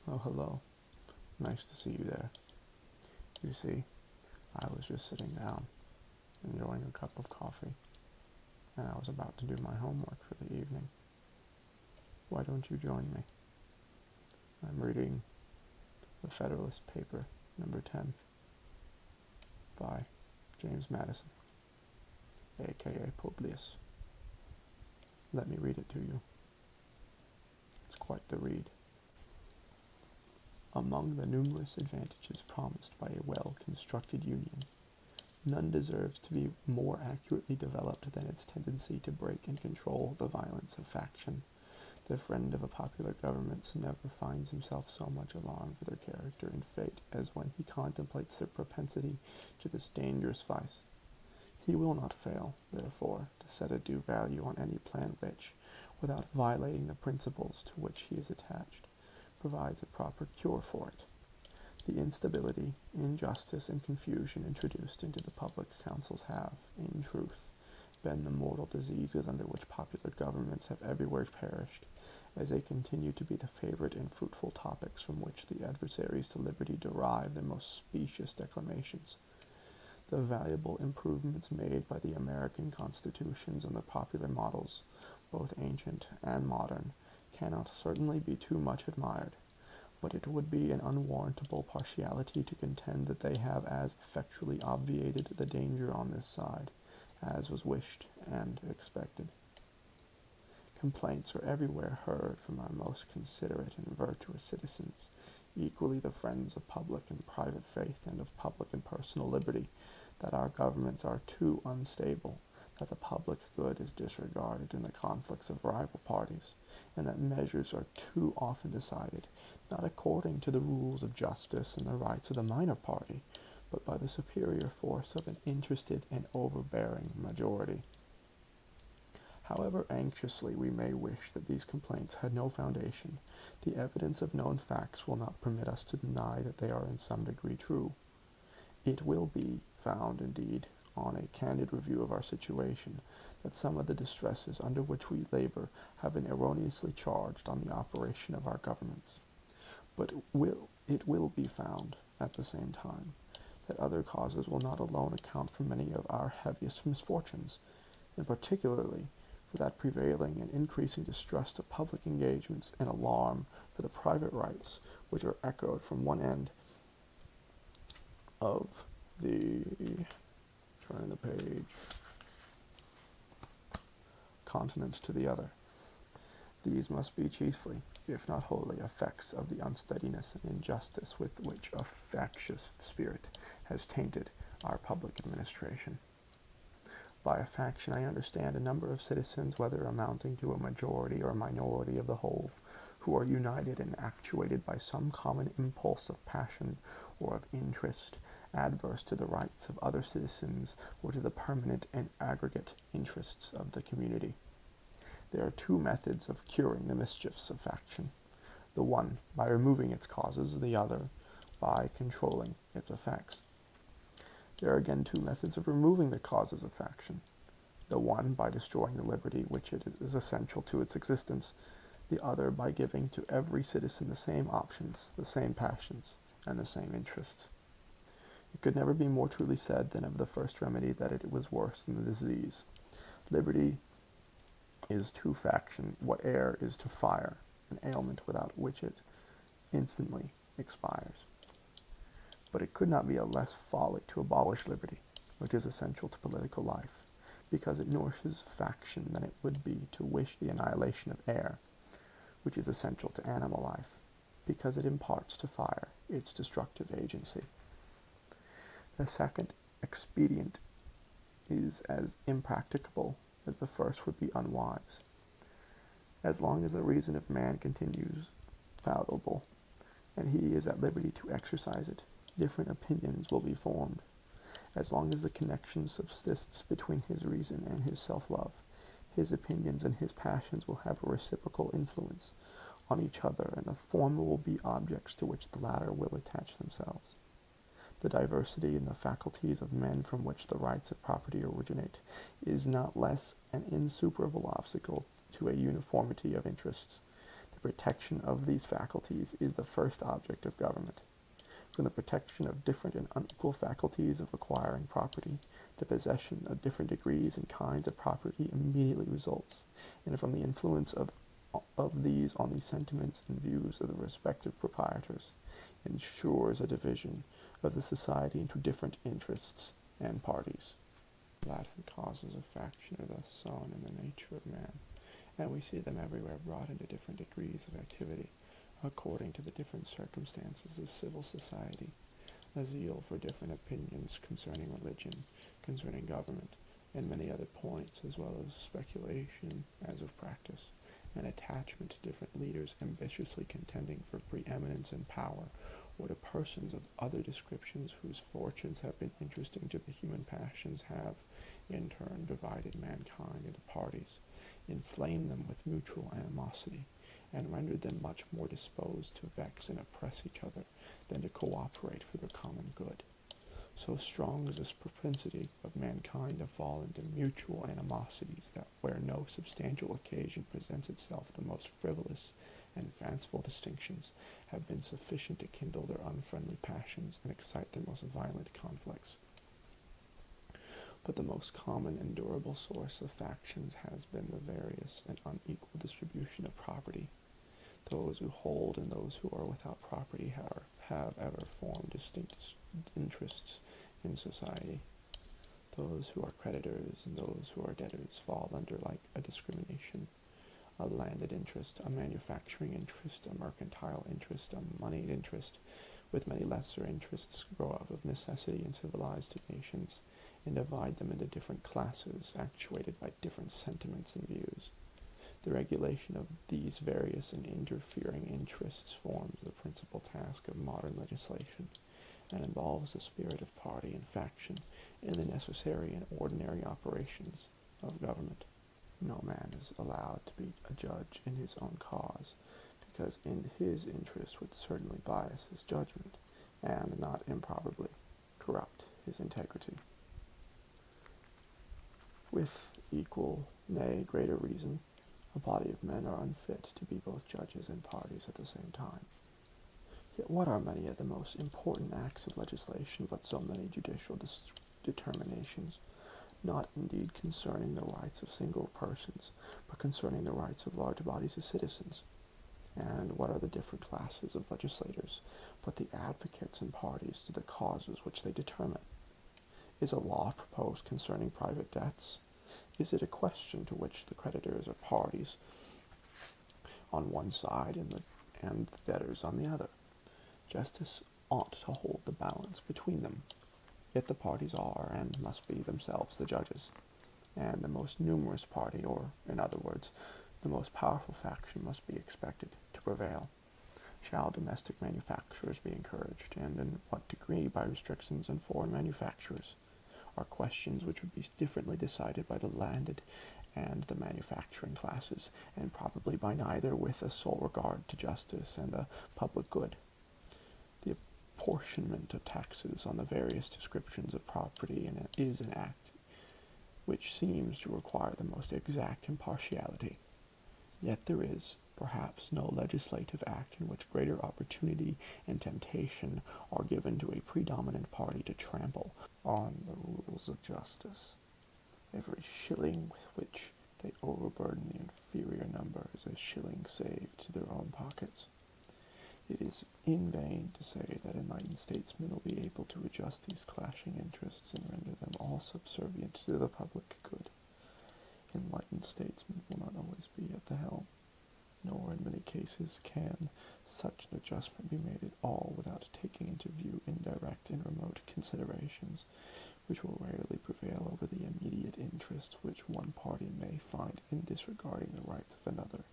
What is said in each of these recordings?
Oh, hello. Nice to see you there. You see, I was just sitting down, enjoying a cup of coffee, and I was about to do my homework for the evening. Why don't you join me? I'm reading the Federalist paper, number 10, by James Madison, aka Publius. Let me read it to you. It's quite the read. Among the numerous advantages promised by a well-constructed union, none deserves to be more accurately developed than its tendency to break and control the violence of faction. The friend of a popular government never finds himself so much alarmed for their character and fate as when he contemplates their propensity to this dangerous vice. He will not fail, therefore, to set a due value on any plan which, without violating the principles to which he is attached, provides a proper cure for it. The instability, injustice, and confusion introduced into the public councils have, in truth, been the mortal diseases under which popular governments have everywhere perished, as they continue to be the favorite and fruitful topics from which the adversaries to liberty derive their most specious declamations. The valuable improvements made by the American constitutions and the popular models, both ancient and modern, cannot certainly be too much admired, but it would be an unwarrantable partiality to contend that they have as effectually obviated the danger on this side, as was wished and expected. Complaints are everywhere heard from our most considerate and virtuous citizens, equally the friends of public and private faith and of public and personal liberty, that our governments are too unstable, that the public good is disregarded in the conflicts of rival parties, and that measures are too often decided, not according to the rules of justice and the rights of the minor party, but by the superior force of an interested and overbearing majority. However anxiously we may wish that these complaints had no foundation, the evidence of known facts will not permit us to deny that they are in some degree true. It will be found, indeed, on a candid review of our situation, that some of the distresses under which we labor have been erroneously charged on the operation of our governments. But it will be found, at the same time, that other causes will not alone account for many of our heaviest misfortunes, and particularly for that prevailing and increasing distrust of public engagements and alarm for the private rights which are echoed from one end of the turn the page continent to the other. These must be chiefly, if not wholly, effects of the unsteadiness and injustice with which a factious spirit has tainted our public administration. By a faction I understand a number of citizens, whether amounting to a majority or minority of the whole, who are united and actuated by some common impulse of passion or of interest, adverse to the rights of other citizens or to the permanent and aggregate interests of the community. There are two methods of curing the mischiefs of faction, the one by removing its causes, the other by controlling its effects. There are again two methods of removing the causes of faction, the one by destroying the liberty which it is essential to its existence, the other by giving to every citizen the same options, the same passions, and the same interests. It could never be more truly said than of the first remedy that it was worse than the disease. Liberty is to faction what air is to fire, an ailment without which it instantly expires. But it could not be a less folly to abolish liberty, which is essential to political life, because it nourishes faction, than it would be to wish the annihilation of air, which is essential to animal life, because it imparts to fire its destructive agency. The second expedient is as impracticable as the first would be unwise. As long as the reason of man continues fallible, and he is at liberty to exercise it, different opinions will be formed. As long as the connection subsists between his reason and his self-love, his opinions and his passions will have a reciprocal influence on each other, and the former will be objects to which the latter will attach themselves. The diversity in the faculties of men from which the rights of property originate is not less an insuperable obstacle to a uniformity of interests. The protection of these faculties is the first object of government. From the protection of different and unequal faculties of acquiring property, the possession of different degrees and kinds of property immediately results, and from the influence of these on the sentiments and views of the respective proprietors, ensures a division of the society into different interests and parties. Latin causes of faction are thus sown in the nature of man, and we see them everywhere brought into different degrees of activity, according to the different circumstances of civil society, a zeal for different opinions concerning religion, concerning government, and many other points, as well as speculation as of practice, an attachment to different leaders ambitiously contending for preeminence and power, or to persons of other descriptions whose fortunes have been interesting to the human passions, have, in turn, divided mankind into parties, inflamed them with mutual animosity, and rendered them much more disposed to vex and oppress each other than to cooperate for the common good. So strong is this propensity of mankind to fall into mutual animosities that where no substantial occasion presents itself, the most frivolous and fanciful distinctions have been sufficient to kindle their unfriendly passions and excite their most violent conflicts. But the most common and durable source of factions has been the various and unequal distribution of property. Those who hold and those who are without property have ever formed distinct interests in society. Those who are creditors and those who are debtors fall under like a discrimination. A landed interest, a manufacturing interest, a mercantile interest, a moneyed interest, with many lesser interests, grow up of necessity in civilized nations, and divide them into different classes, actuated by different sentiments and views. The regulation of these various and interfering interests forms the principal task of modern legislation, and involves the spirit of party and faction in the necessary and ordinary operations of government. No man is allowed to be a judge in his own cause, because in his interest would certainly bias his judgment, and not improbably corrupt his integrity. With equal, nay, greater reason, a body of men are unfit to be both judges and parties at the same time. Yet what are many of the most important acts of legislation but so many judicial determinations, not indeed concerning the rights of single persons, but concerning the rights of large bodies of citizens? And what are the different classes of legislators but the advocates and parties to the causes which they determine? Is a law proposed concerning private debts? Is it a question to which the creditors are parties on one side and the debtors on the other? Justice ought to hold the balance between them. Yet the parties are and must be themselves the judges, and the most numerous party, or, in other words, the most powerful faction, must be expected to prevail. Shall domestic manufacturers be encouraged, and in what degree by restrictions on foreign manufacturers? Are questions which would be differently decided by the landed and the manufacturing classes, and probably by neither, with a sole regard to justice and the public good. The apportionment of taxes on the various descriptions of property is an act which seems to require the most exact impartiality. Yet there is, perhaps, no legislative act in which greater opportunity and temptation are given to a predominant party to trample on the rules of justice. Every shilling with which they overburden the inferior number is a shilling saved to their own pockets. It is in vain to say that enlightened statesmen will be able to adjust these clashing interests and render them all subservient to the public good. Enlightened statesmen will not always be at the helm, nor in many cases can such an adjustment be made at all without taking into view indirect and remote considerations, which will rarely prevail over the immediate interest which one party may find in disregarding the rights of another,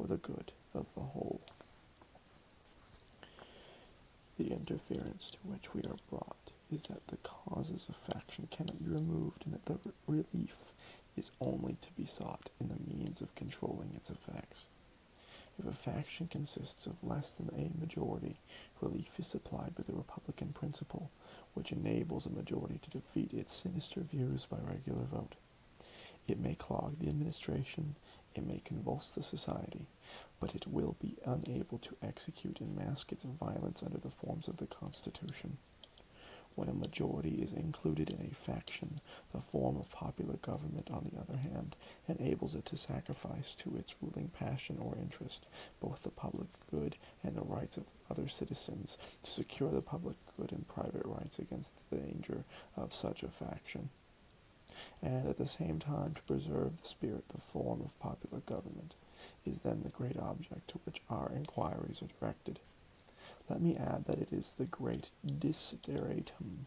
or the good of the whole. The interference to which we are brought is that the causes of faction cannot be removed, and that the relief is only to be sought in the means of controlling its effects. If a faction consists of less than a majority, relief is supplied by the Republican principle, which enables a majority to defeat its sinister views by regular vote. It may clog the administration, It may convulse the society, but it will be unable to execute and mask its violence under the forms of the Constitution. When a majority is included in a faction, the form of popular government, on the other hand, enables it to sacrifice to its ruling passion or interest both the public good and the rights of other citizens to secure the public good and private rights against the danger of such a faction, and at the same time to preserve the spirit, the form of popular government, is then the great object to which our inquiries are directed. Let me add that it is the great desideratum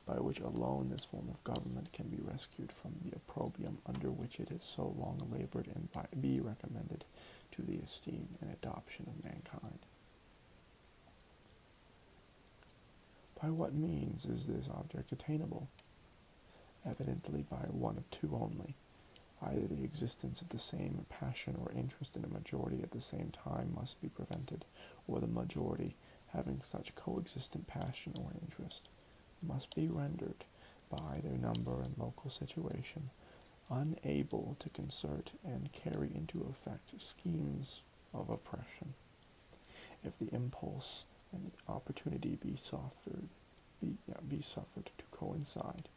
by which alone this form of government can be rescued from the opprobrium under which it has so long labored and be recommended to the esteem and adoption of mankind. By what means is this object attainable? Evidently by one of two only. Either the existence of the same passion or interest in a majority at the same time must be prevented, or the majority, having such coexistent passion or interest, must be rendered, by their number and local situation, unable to concert and carry into effect schemes of oppression. If the impulse and the opportunity be suffered to coincide,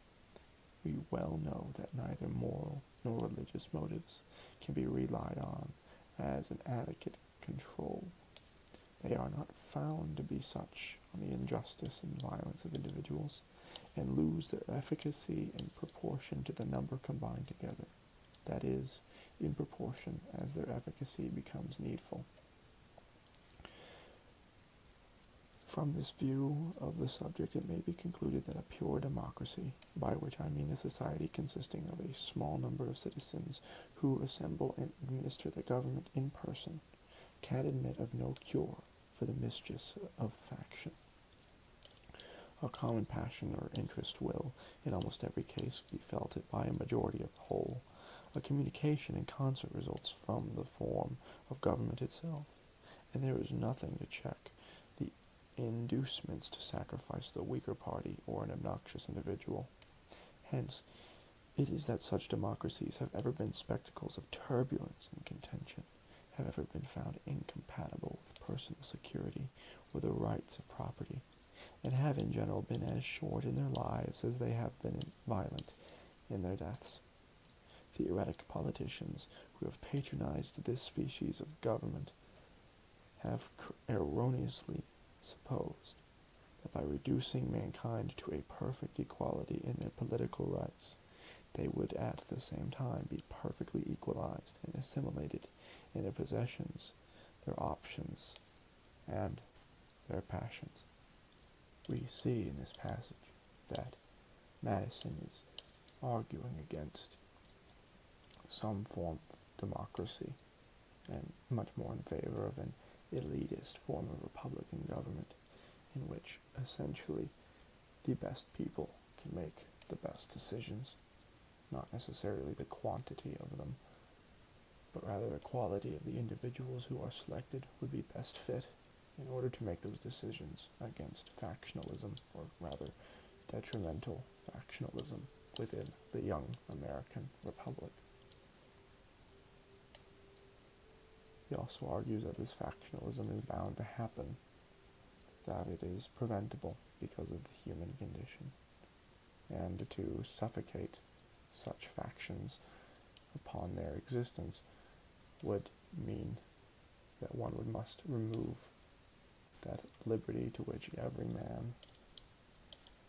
we well know that neither moral nor religious motives can be relied on as an adequate control. They are not found to be such on the injustice and violence of individuals, and lose their efficacy in proportion to the number combined together, that is, in proportion as their efficacy becomes needful. From this view of the subject, it may be concluded that a pure democracy, by which I mean a society consisting of a small number of citizens who assemble and administer the government in person, can admit of no cure for the mischiefs of faction. A common passion or interest will, in almost every case, be felt by a majority of the whole. A communication in concert results from the form of government itself, and there is nothing to check the inducements to sacrifice the weaker party or an obnoxious individual. Hence, it is that such democracies have ever been spectacles of turbulence and contention, have ever been found incompatible with personal security or the rights of property, and have in general been as short in their lives as they have been violent in their deaths. Theoretic politicians who have patronized this species of government have erroneously supposed that by reducing mankind to a perfect equality in their political rights, they would at the same time be perfectly equalized and assimilated in their possessions, their options, and their passions. We see in this passage that Madison is arguing against some form of democracy and much more in favor of an elitist form of Republican government in which essentially the best people can make the best decisions, not necessarily the quantity of them, but rather the quality of the individuals who are selected would be best fit in order to make those decisions against factionalism, or rather detrimental factionalism within the young American Republic. He also argues that this factionalism is bound to happen, that it is preventable because of the human condition, and to suffocate such factions upon their existence would mean that one must remove that liberty to which every man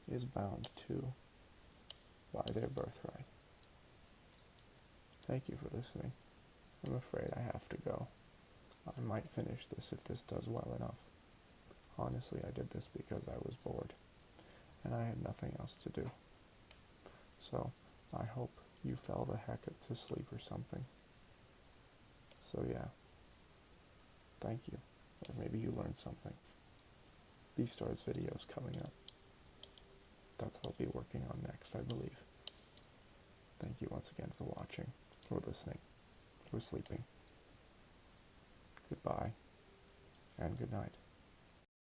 is bound to by their birthright. Thank you for listening. I'm afraid I have to go. I might finish this if this does well enough. Honestly, I did this because I was bored, and I had nothing else to do. So, I hope you fell the heck to sleep or something. So yeah, thank you. Or maybe you learned something. B-Star's videos coming up. That's what I'll be working on next, I believe. Thank you once again for watching, or listening, or sleeping. Goodbye, and good night.